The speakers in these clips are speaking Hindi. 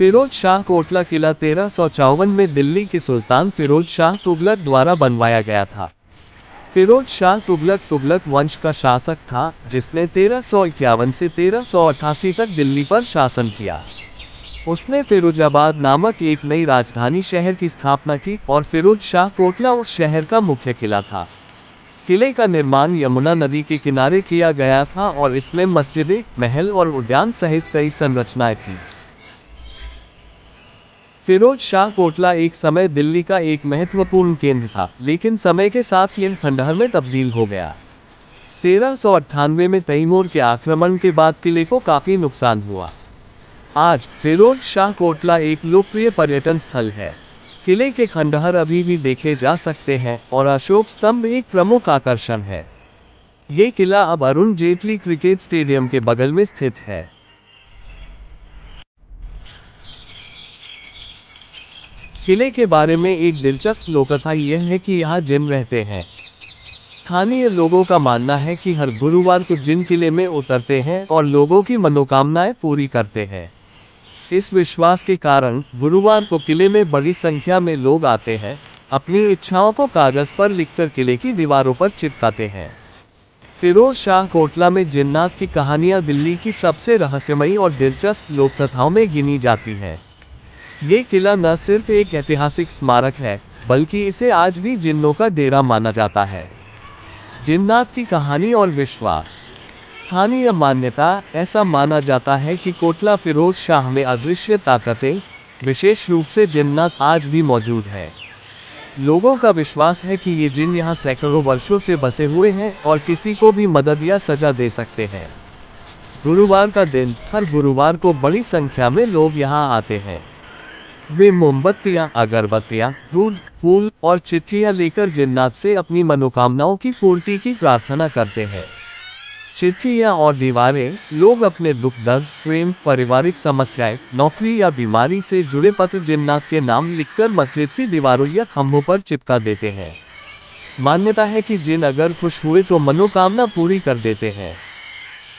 फिरोज शाह कोटला किला 1354 में दिल्ली के सुल्तान फिरोज शाह तुगलक द्वारा बनवाया गया था। फिरोज शाह तुगलक तुगलक वंश का शासक था, जिसने 1351 से 1388 तक दिल्ली पर शासन किया। उसने फिरोजाबाद नामक एक नई राजधानी शहर की स्थापना की और फिरोज शाह कोटला उस शहर का मुख्य किला था। किले का निर्माण यमुना नदी के किनारे किया गया था और इसमें मस्जिदें, महल और उद्यान सहित कई संरचनाएं थीं। फिरोज शाह कोटला एक समय दिल्ली का एक महत्वपूर्ण केंद्र था, लेकिन समय के साथ यह खंडहर में तब्दील हो गया। 1398 में तैमूर के आक्रमण के बाद किले को काफी नुकसान हुआ। आज फिरोज शाह कोटला एक लोकप्रिय पर्यटन स्थल है। किले के खंडहर अभी भी देखे जा सकते हैं और अशोक स्तंभ एक प्रमुख आकर्षण है। ये किला अब अरुण जेटली क्रिकेट स्टेडियम के बगल में स्थित है। किले के बारे में एक दिलचस्प लोककथा यह है कि यहाँ जिन रहते हैं। स्थानीय लोगों का मानना है कि हर गुरुवार को जिन किले में उतरते हैं और लोगों की मनोकामनाएं पूरी करते हैं। इस विश्वास के कारण गुरुवार को किले में बड़ी संख्या में लोग आते हैं, अपनी इच्छाओं को कागज पर लिखकर किले की दीवारों पर चिपकाते हैं। फिरोज शाह कोटला में जिन्नात की कहानियां दिल्ली की सबसे रहस्यमयी और दिलचस्प लोककथाओं में गिनी जाती हैं। ये किला न सिर्फ एक ऐतिहासिक स्मारक है, बल्कि इसे आज भी जिन्नों का डेरा माना जाता है। जिन्नात की कहानी और विश्वास। स्थानीय मान्यता ऐसा माना जाता है कि कोटला फिरोज शाह में अदृश्य ताकतें, विशेष रूप से जिन्नात, आज भी मौजूद है। लोगों का विश्वास है कि ये जिन्न यहाँ सैकड़ों वर्षों से बसे हुए हैं और किसी को भी मदद या सजा दे सकते हैं। गुरुवार का दिन। हर गुरुवार को बड़ी संख्या में लोग यहाँ आते हैं। वे मोमबत्तियां, अगरबत्तियां, दूध, फूल और चिट्ठियां लेकर जिन्नात से अपनी मनोकामनाओं की पूर्ति की प्रार्थना करते हैं। चिट्ठियां और दीवारें। लोग अपने दुख दर्द, प्रेम, पारिवारिक समस्याएं, नौकरी या बीमारी से जुड़े पत्र जिन्नात के नाम लिखकर मस्जिद की दीवारों या खंभों पर चिपका देते हैं। मान्यता है कि जिन अगर खुश हुए तो मनोकामना पूरी कर देते हैं।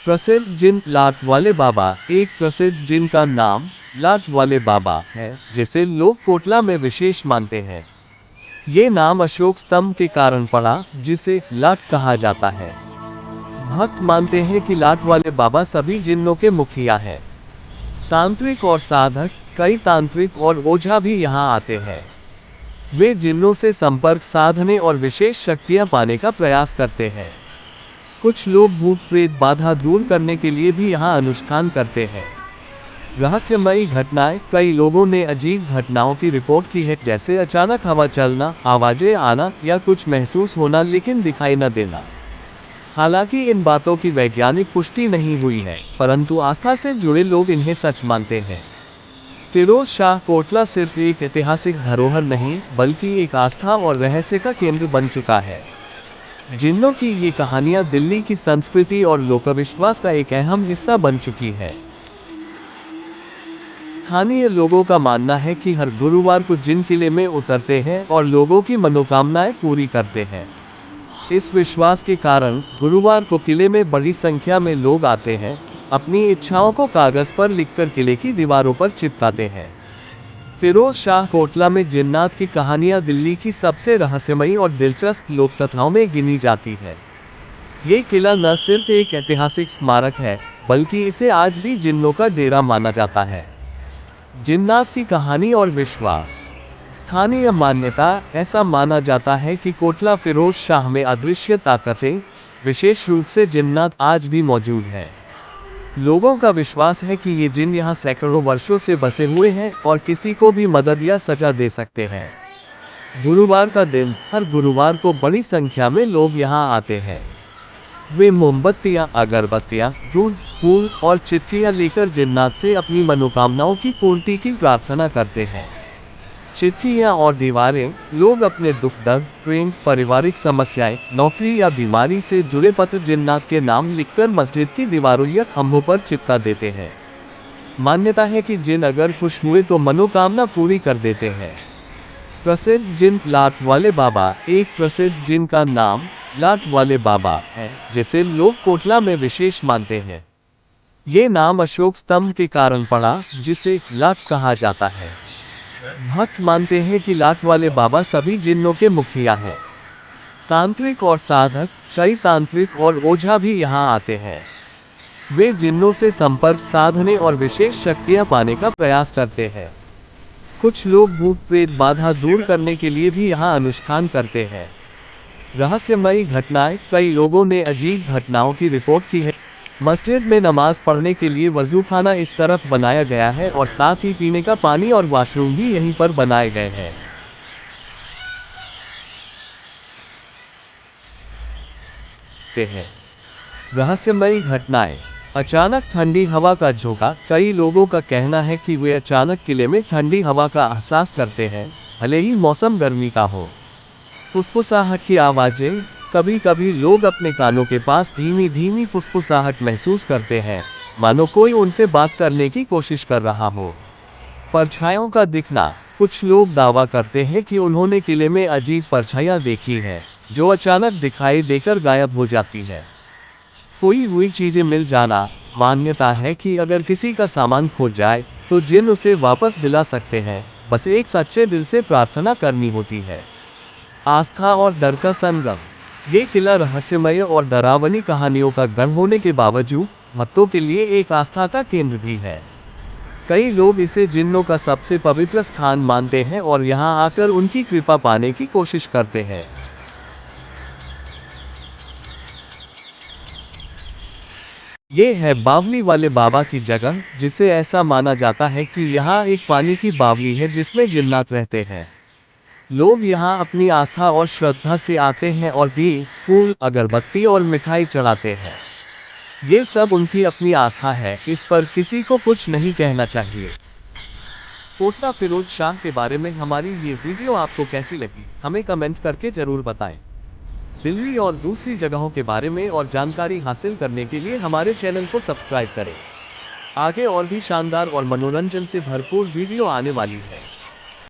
प्रसिद्ध जिन लाट वाले बाबा। एक प्रसिद्ध जिन का नाम लाट वाले बाबा है, जिसे लोग कोटला में विशेष मानते हैं। ये नाम अशोक स्तंभ के कारण पड़ा, जिसे लाट कहा जाता है। भक्त मानते हैं कि लाट वाले बाबा सभी जिन्नों के मुखिया हैं। तांत्रिक और साधक। कई तांत्रिक और ओझा भी यहाँ आते हैं। वे जिन्नों से संपर्क साधने और विशेष शक्तियाँ पाने का प्रयास करते हैं। कुछ लोग भूत प्रेत बाधा दूर करने के लिए भी यहाँ अनुष्ठान करते हैं। रहस्यमयी घटनाएं। कई लोगों ने अजीब घटनाओं की रिपोर्ट की है, जैसे अचानक हवा चलना, आवाजें आना या कुछ महसूस होना लेकिन दिखाई न देना। हालांकि इन बातों की वैज्ञानिक पुष्टि नहीं हुई है, परंतु आस्था से जुड़े लोग इन्हें सच मानते हैं। फिरोज शाह कोटला सिर्फ एक ऐतिहासिक धरोहर नहीं, बल्कि एक आस्था और रहस्य का केंद्र बन चुका है। जिन्नों की ये कहानियां दिल्ली की संस्कृति और लोकविश्वास का एक अहम हिस्सा बन चुकी है। स्थानीय लोगों का मानना है कि हर गुरुवार को जिन किले में उतरते हैं और लोगों की मनोकामनाएं पूरी करते हैं। इस विश्वास के कारण गुरुवार को किले में बड़ी संख्या में लोग आते हैं, अपनी इच्छाओं को कागज पर लिखकर किले की दीवारों पर चिपकाते हैं। फिरोज शाह कोटला में जिन्नात की कहानियां दिल्ली की सबसे रहस्यमयी और दिलचस्प लोककथाओं में गिनी जाती है। ये किला न सिर्फ एक ऐतिहासिक स्मारक है, बल्कि इसे आज भी जिन्नों का डेरा माना जाता है। जिन्नात की कहानी और विश्वास। स्थानीय मान्यता ऐसा माना जाता है कि कोटला फिरोज शाह में अदृश्य ताकतें, विशेष रूप से जिन्नात, आज भी मौजूद हैं। लोगों का विश्वास है कि ये जिन्न यहाँ सैकड़ों वर्षों से बसे हुए हैं और किसी को भी मदद या सजा दे सकते हैं। गुरुवार का दिन। हर गुरुवार को बड़ी संख्या में लोग यहाँ आते हैं। वे मोमबत्तियां, अगरबत्तियां, दूध, फूल और चिट्ठियां लेकर जिन्नात से अपनी मनोकामनाओं की पूर्ति की प्रार्थना करते हैं। चिट्ठियां और दीवारें। लोग अपने दुख दर्द, प्रेम, पारिवारिक समस्याएं, नौकरी या बीमारी से जुड़े पत्र जिन्नात के नाम लिखकर मस्जिद की दीवारों या खंभों पर चिपका देते हैं। मान्यता है कि जिन अगर खुश हुए तो मनोकामना पूरी कर देते हैं। प्रसिद्ध जिन लाट वाले बाबा। एक प्रसिद्ध जिन का नाम लाट वाले बाबा है, जिसे लोग कोटला में विशेष मानते हैं। ये नाम अशोक स्तंभ के कारण पड़ा, जिसे लाट कहा जाता है। भक्त मानते हैं कि लाट वाले बाबा सभी जिन्नों के मुखिया हैं। तांत्रिक और साधक, कई तांत्रिक और ओझा भी यहाँ आते हैं। वे जिन्नों से संपर्क साधने और विशेष शक्तियाँ पाने का प्रयास करते हैं। कुछ लोग भूत प्रेत बाधा दूर करने के लिए भी यहाँ अनुष्ठान करते हैं। रहस्यमयी घटनाएं, कई लोगों ने अजीब घटनाओं की रिपोर्ट की है। मस्जिद में नमाज पढ़ने के लिए वजूखाना इस तरफ बनाया गया है और साथ ही पीने का पानी और वॉशरूम भी यहीं पर बनाए गए हैं। रहस्यमयी घटनाएं, अचानक ठंडी हवा का झोंका, कई लोगों का कहना है कि वे अचानक किले में ठंडी हवा का एहसास करते हैं, भले ही मौसम गर्मी का हो। फुसफुसाहट की आवाजें, कभी कभी लोग अपने कानों के पास धीमी धीमी फुसफुसाहट महसूस करते हैं, मानो कोई उनसे बात करने की कोशिश कर रहा हो। परछाइयों का दिखना, कुछ लोग दावा करते हैं कि उन्होंने किले में अजीब परछाइयां देखी हैं, जो अचानक दिखाई देकर गायब हो जाती है। खोई हुई चीजें मिल जाना, मान्यता है कि अगर किसी का सामान खो जाए तो जिन उसे वापस दिला सकते हैं, बस एक सच्चे दिल से प्रार्थना करनी होती है। आस्था और डर का संगम, ये किला रहस्यमय और डरावनी कहानियों का गढ़ होने के बावजूद भक्तों के लिए एक आस्था का केंद्र भी है। कई लोग इसे जिन्नों का सबसे पवित्र स्थान मानते हैं और यहाँ आकर उनकी कृपा पाने की कोशिश करते हैं। ये है बावली वाले बाबा की जगह, जिसे ऐसा माना जाता है कि यहाँ एक पानी की बावली है जिसमें जिन्नात रहते हैं। लोग यहाँ अपनी आस्था और श्रद्धा से आते हैं और दीप, फूल, अगरबत्ती और मिठाई चढ़ाते हैं। ये सब उनकी अपनी आस्था है, इस पर किसी को कुछ नहीं कहना चाहिए। कोटला फिरोज शाह के बारे में हमारी ये वीडियो आपको कैसी लगी, हमें कमेंट करके जरूर बताएं। दिल्ली और दूसरी जगहों के बारे में और जानकारी हासिल करने के लिए हमारे चैनल को सब्सक्राइब करें। आगे और भी शानदार और मनोरंजन से भरपूर वीडियो आने वाली है।